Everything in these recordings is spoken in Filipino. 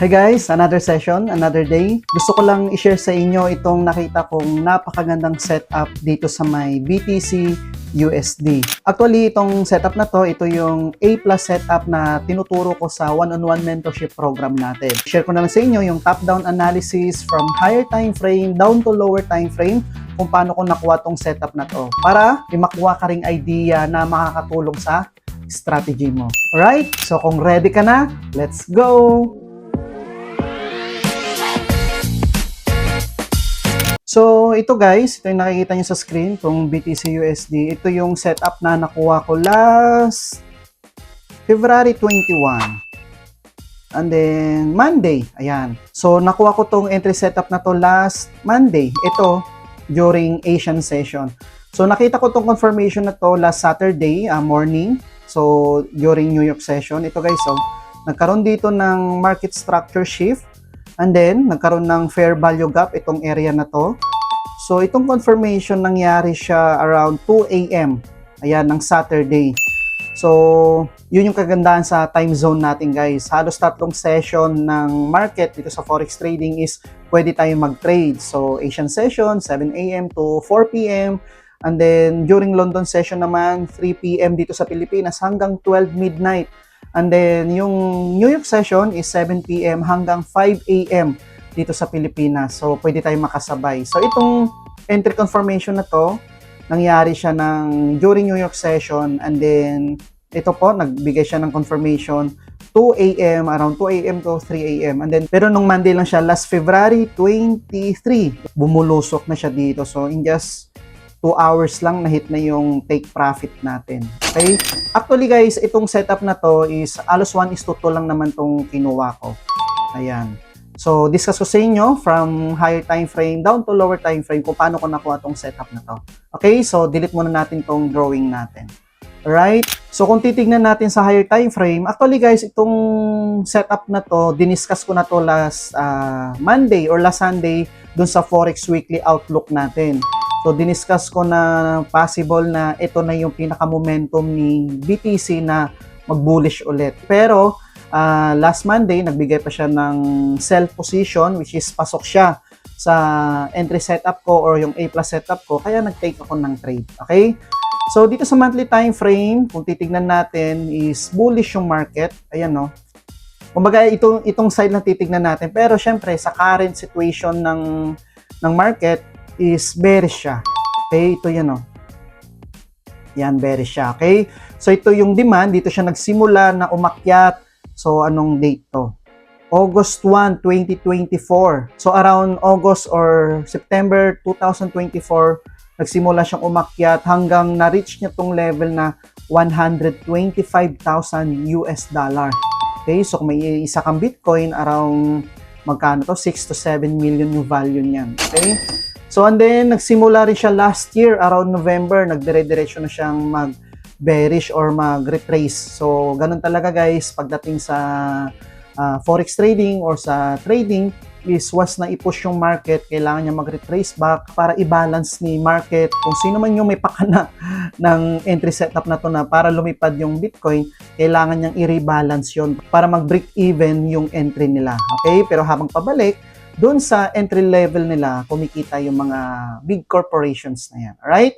Hi guys, another session, another day. Gusto ko lang i-share sa inyo itong nakita kong napakagandang setup dito sa may BTC USD. Actually, itong setup na to, ito yung A+ setup na tinuturo ko sa one-on-one mentorship program natin. Share ko na lang sa inyo yung top-down analysis from higher time frame down to lower time frame kung paano ko nakuha tong setup na to para may makuha ka ring idea na makakatulong sa strategy mo. Alright? So kung ready ka na, let's go! So, ito guys, ito yung nakikita nyo sa screen, itong BTC USD. Ito yung setup na nakuha ko last February 21. And then, Monday. Ayan. So, nakuha ko tong entry setup na to last Monday. Ito, during Asian session. So, nakita ko tong confirmation na to last Saturday morning. So, during New York session. Ito guys, so, nagkaroon dito ng market structure shift. And then, nagkaroon ng fair value gap itong area na to. So, itong confirmation nangyari siya around 2 a.m. Ayan, ng Saturday. So, yun yung kagandahan sa time zone natin guys. Halos tatlong session ng market dito sa Forex trading is pwede tayong mag-trade. So, Asian session, 7 a.m. to 4 p.m. And then, during London session naman, 3 p.m. dito sa Pilipinas hanggang 12 midnight. And then, yung New York session is 7 p.m. hanggang 5 a.m. dito sa Pilipinas. So, pwede tayong makasabay. So, itong entry confirmation na to, nangyari siya during New York session. And then, ito po, nagbigay siya ng confirmation 2 a.m., around 2 a.m. to 3 a.m. And then, pero nung Monday lang siya, last February 23, bumulusok na siya dito. So, in just 2 hours lang na-hit na yung take profit natin. Okay? Actually guys, itong setup na to is alos 1:2 lang naman tong kinuha ko. Ayan. So, discuss ko sa inyo from higher time frame down to lower time frame kung paano ko nakuha tong setup na to. Okay? So, delete muna natin tong drawing natin. Alright? So, kung titignan natin sa higher time frame, actually guys, itong setup na to, diniscuss ko na to last Monday or last Sunday dun sa Forex Weekly Outlook natin. So, diniscuss ko na possible na ito na yung pinaka-momentum ni BTC na mag-bullish ulit. Pero, last Monday, nagbigay pa siya ng sell position, which is pasok siya sa entry setup ko or yung A+ setup ko, kaya nag-take ako ng trade. Okay? So, dito sa monthly time frame, kung titignan natin, is bullish yung market. Ayan, no? Kumbaga, itong side na titignan natin. Pero, syempre, sa current situation ng market, is bearish siya. Okay, ito yan o. Yan, bearish siya. Okay, so ito yung demand. Dito siya nagsimula na umakyat. So, anong date to? August 1, 2024. So, around August or September 2024, nagsimula siyang umakyat hanggang na-reach niya tong level na 125,000 US dollar. Okay, so kung may isa kang Bitcoin, around magkano to? 6 to 7 million yung value niyan. Okay? So, and then, nagsimula rin siya last year, around November, nagdire-diretso na siyang mag-bearish or mag-retrace. So, ganun talaga guys, pagdating sa Forex trading or sa trading, is once na i-push yung market, kailangan niya mag-retrace back para i-balance ni market. Kung sino man yung may pakana ng entry setup na to na para lumipad yung Bitcoin, kailangan niyang i-rebalance yun para mag-break even yung entry nila. Okay? Pero habang pabalik, doon sa entry level nila, kumikita yung mga big corporations na yan. Alright?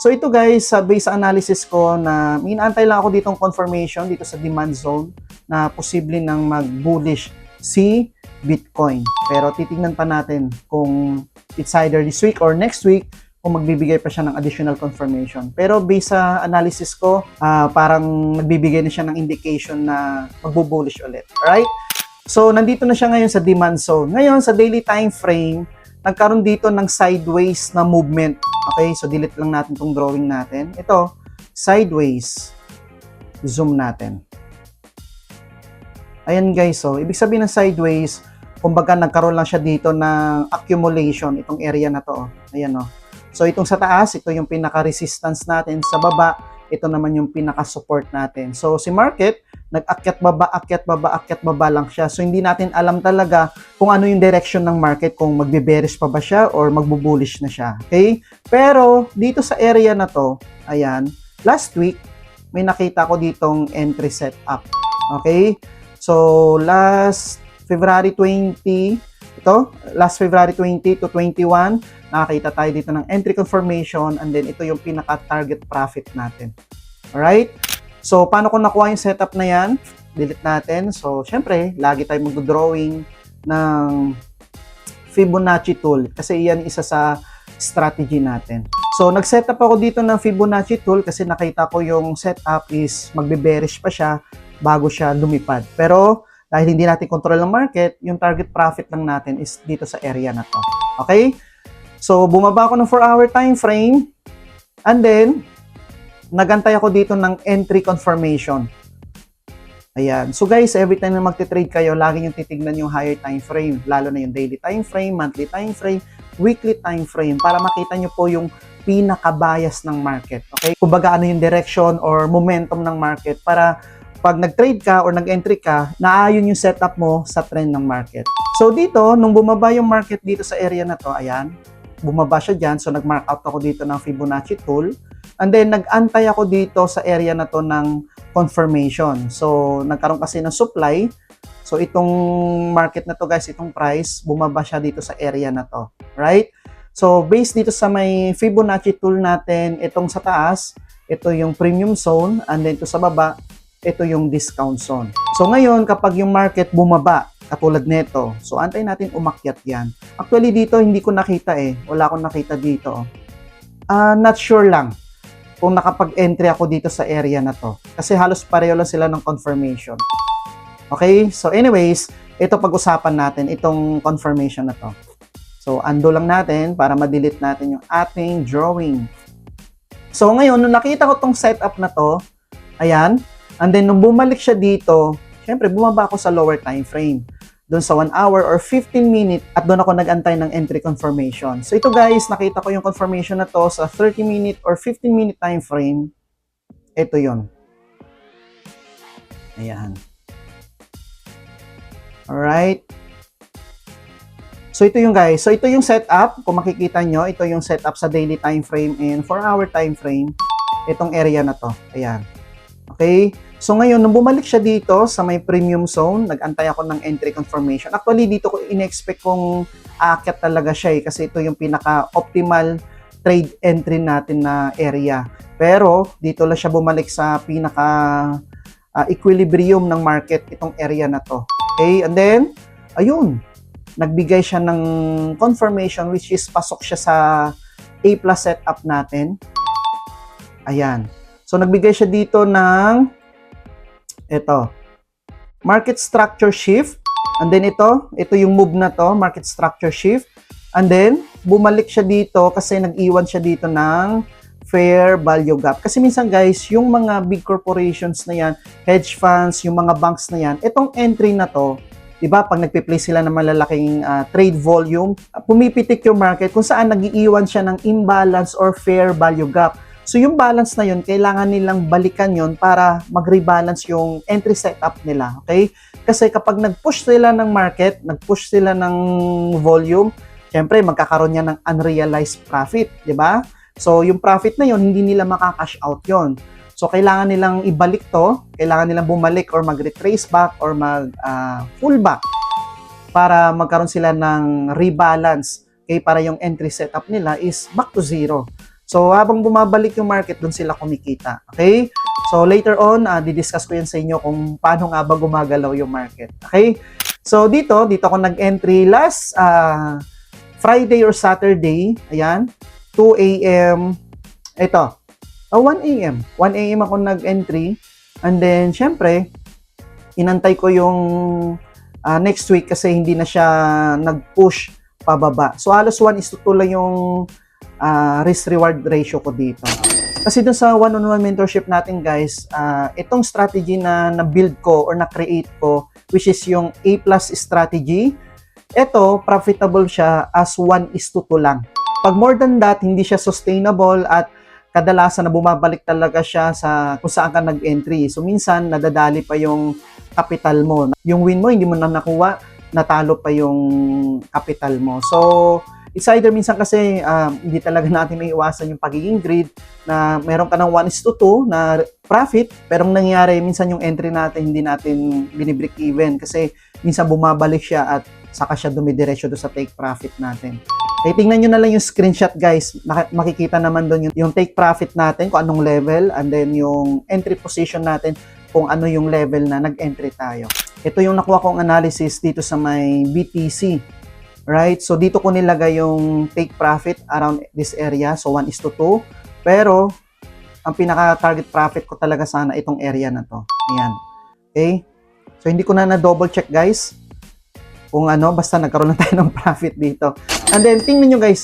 So ito guys, based sa analysis ko na inaantay lang ako ditong confirmation dito sa demand zone na posible nang mag-bullish si Bitcoin. Pero titingnan pa natin kung it's either this week or next week kung magbibigay pa siya ng additional confirmation. Pero based sa analysis ko, parang nagbibigay na siya ng indication na magbo-bullish ulit. Alright? So, nandito na siya ngayon sa demand zone. Ngayon, sa daily time frame, nagkaroon dito ng sideways na movement. Okay, so delete lang natin itong drawing natin. Ito, sideways. Zoom natin. Ayan guys, so ibig sabihin ng sideways, kumbaga nagkaroon lang siya dito ng accumulation, itong area na to. Ayan o. So, itong sa taas, ito yung pinaka-resistance natin. Sa baba, ito naman yung pinaka-support natin. So, si market, nag-akyat baba, akyat baba, akyat baba lang siya. So, hindi natin alam talaga kung ano yung direction ng market, kung magbe-bearish pa ba siya or magbo-bullish na siya. Okay? Pero, dito sa area na to, ayan, last week, may nakita ko ditong entry setup. Okay? So, last February 20, ito, last February 20 to 21, nakakita tayo dito ng entry confirmation, and then ito yung pinaka-target profit natin. Alright? So, paano kung nakuha yung setup na yan? Delete natin. So, syempre, lagi tayo mag-drawing ng Fibonacci tool kasi yan isa sa strategy natin. So, nag-setup ako dito ng Fibonacci tool kasi nakita ko yung setup is magbe-bearish pa siya bago siya lumipad. Pero, dahil hindi natin control ang market, yung target profit lang natin is dito sa area na to. Okay? So, bumaba ako ng 4-hour time frame and then, nagantay ako dito ng entry confirmation. Ayan. So guys, every time na magte-trade kayo, lagi yung titignan yung higher time frame, lalo na yung daily time frame, monthly time frame, weekly time frame para makita nyo po yung pinaka-bias ng market. Okay? Kumbaga ano yung direction or momentum ng market para pag nag-trade ka or nag-entry ka, naayon yung setup mo sa trend ng market. So dito, nung bumaba yung market dito sa area na to, ayan, bumaba siya dyan. So nag-mark out ako dito ng Fibonacci tool. And then nag-antay ako dito sa area na to ng confirmation. So nagkaroon kasi ng supply. So itong market na to guys, itong price, bumaba siya dito sa area na to. Right? So based dito sa may Fibonacci tool natin, itong sa taas, ito yung premium zone. And then ito sa baba, ito yung discount zone. So ngayon, kapag yung market bumaba, katulad nito, so antay natin umakyat yan. Actually dito, hindi ko nakita eh. Wala akong nakita dito. Not sure lang kung nakapag-entry ako dito sa area na to. Kasi halos pareho lang sila ng confirmation. Okay? So anyways, ito pag-usapan natin, itong confirmation na to. So undo lang natin para ma-delete natin yung ating drawing. So ngayon, nung nakita ko tong setup na to, ayan, and then nung bumalik siya dito, syempre bumaba ako sa lower time frame. Doon sa 1 hour or 15 minute at doon ako nag-antay ng entry confirmation. So ito guys, nakita ko yung confirmation na to sa 30 minute or 15 minute time frame. Ito yon. Ayan. Alright. So ito yung guys. So ito yung setup. Kung makikita nyo, ito yung setup sa daily time frame and 4-hour time frame. Itong area na to. Ayan. Okay? So ngayon, nung bumalik siya dito sa may premium zone, nag-antay ako ng entry confirmation. Actually, dito ko in-expect kung aakyat talaga siya eh, kasi ito yung pinaka-optimal trade entry natin na area. Pero, dito lang siya bumalik sa pinaka-equilibrium ng market, itong area na to. Okay? And then, ayun, nagbigay siya ng confirmation which is pasok siya sa A+ setup natin. Ayan. So, nagbigay siya dito ng ito, market structure shift, and then ito yung move na to, market structure shift, and then bumalik siya dito kasi nag-iwan siya dito ng fair value gap. Kasi minsan guys, yung mga big corporations na yan, hedge funds, yung mga banks na yan, itong entry na to, diba, pag nagpe-place sila ng malalaking trade volume, pumipitik yung market kung saan nag-iiwan siya ng imbalance or fair value gap. So yung balance na yun, kailangan nilang balikan yun para mag-rebalance yung entry setup nila, okay? Kasi kapag nag-push sila ng market, nag-push sila ng volume, syempre magkakaroon niya ng unrealized profit, di ba? So yung profit na yun, hindi nila makakash out yun. So kailangan nilang ibalik to, kailangan nilang bumalik or mag-retrace back or mag-pull back para magkaroon sila ng rebalance, okay? Para yung entry setup nila is back to zero. So, habang bumabalik yung market, dun sila kumikita. Okay? So, later on, didiscuss ko yan sa inyo kung paano nga ba gumagalaw yung market. Okay? So, dito ako nag-entry last Friday or Saturday. Ayan. 2 a.m. Ito. 1 a.m. 1 a.m. ako nag-entry. And then, syempre, inantay ko yung next week kasi hindi na siya nag-push pababa. So, halos 1:2 lang yung risk-reward ratio ko dito. Kasi dun sa one-on-one mentorship natin guys, itong strategy na na-build ko or na-create ko, which is yung A+ strategy, ito, profitable siya as 1:2 lang. Pag more than that, hindi siya sustainable at kadalasan na bumabalik talaga siya sa kung saan ka nag-entry. So minsan, nadadali pa yung capital mo. Yung win mo, hindi mo na nakuha, natalo pa yung capital mo. So, It's either minsan kasi hindi talaga natin may iwasan yung pagiging greed na meron ka ng 1:2 na profit, pero ang nangyayari minsan yung entry natin hindi natin binibreak even kasi minsan bumabalik siya at saka siya dumidiretso doon sa take profit natin. Okay, tingnan nyo na lang yung screenshot guys. Makikita naman doon yung take profit natin kung anong level and then yung entry position natin kung ano yung level na nag-entry tayo. Ito yung nakuha kong analysis dito sa may BTC. Right? So dito ko nilagay yung take profit around this area. So 1:2. Pero ang pinaka-target profit ko talaga sana itong area na to. Ayan. Okay? So hindi ko na double check guys. Kung ano, basta nagkaroon na tayo ng profit dito. And then, tingnan nyo guys,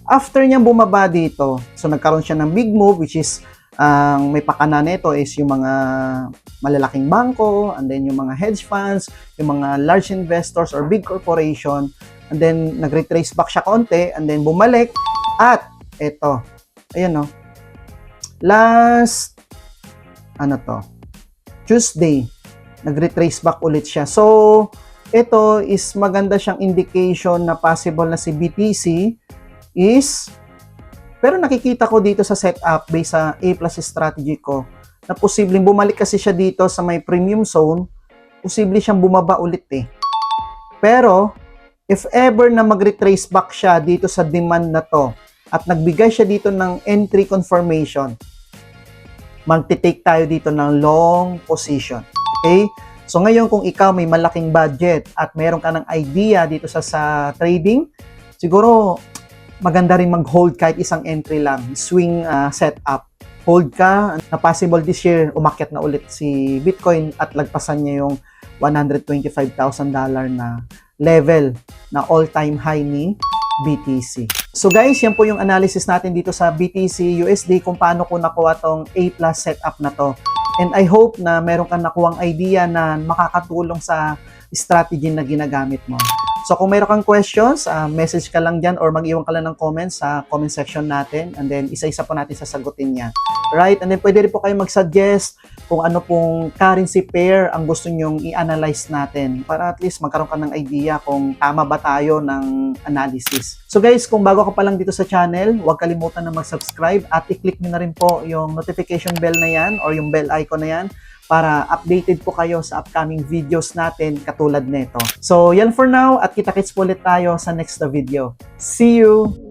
after niyang bumaba dito, so nagkaroon siya ng big move, which is, may pakana nito is yung mga malalaking bangko, and then yung mga hedge funds, yung mga large investors or big corporation, and then nag-retrace back siya konti, and then bumalik, at eto, ayan last, Tuesday, nag-retrace back ulit siya. So, ito is maganda siyang indication na possible na si BTC is, pero nakikita ko dito sa setup based sa A+ strategy ko, na posibleng bumalik kasi siya dito sa may premium zone, posible siyang bumaba ulit eh. Pero, if ever na mag-retrace back siya dito sa demand na to, at nagbigay siya dito ng entry confirmation, magti-take tayo dito ng long position. Okay? So ngayon kung ikaw may malaking budget at meron ka ng idea dito sa trading, siguro maganda rin mag-hold kahit isang entry lang, swing setup. Hold ka na possible this year umakyat na ulit si Bitcoin at lagpasan niya yung $125,000 na level na all-time high ni BTC. So guys, yan po yung analysis natin dito sa BTC USD kung paano ko nakuha tong A+ setup na to. And I hope na meron kang nakuhang idea na makakatulong sa strategy na ginagamit mo. So kung meron kang questions, message ka lang dyan or mag-iwan ka lang ng comments sa comment section natin and then isa-isa po natin sasagutin niya. Right? And then pwede rin po kayo mag-suggest kung ano pong currency pair ang gusto nyong i-analyze natin para at least magkaroon ka ng idea kung tama ba tayo ng analysis. So guys, kung bago ka pa lang dito sa channel, huwag kalimutan na mag-subscribe at i-click nyo na rin po yung notification bell na yan or yung bell icon na yan para updated po kayo sa upcoming videos natin katulad nito. So yan for now at kita-kits po ulit tayo sa next na video. See you!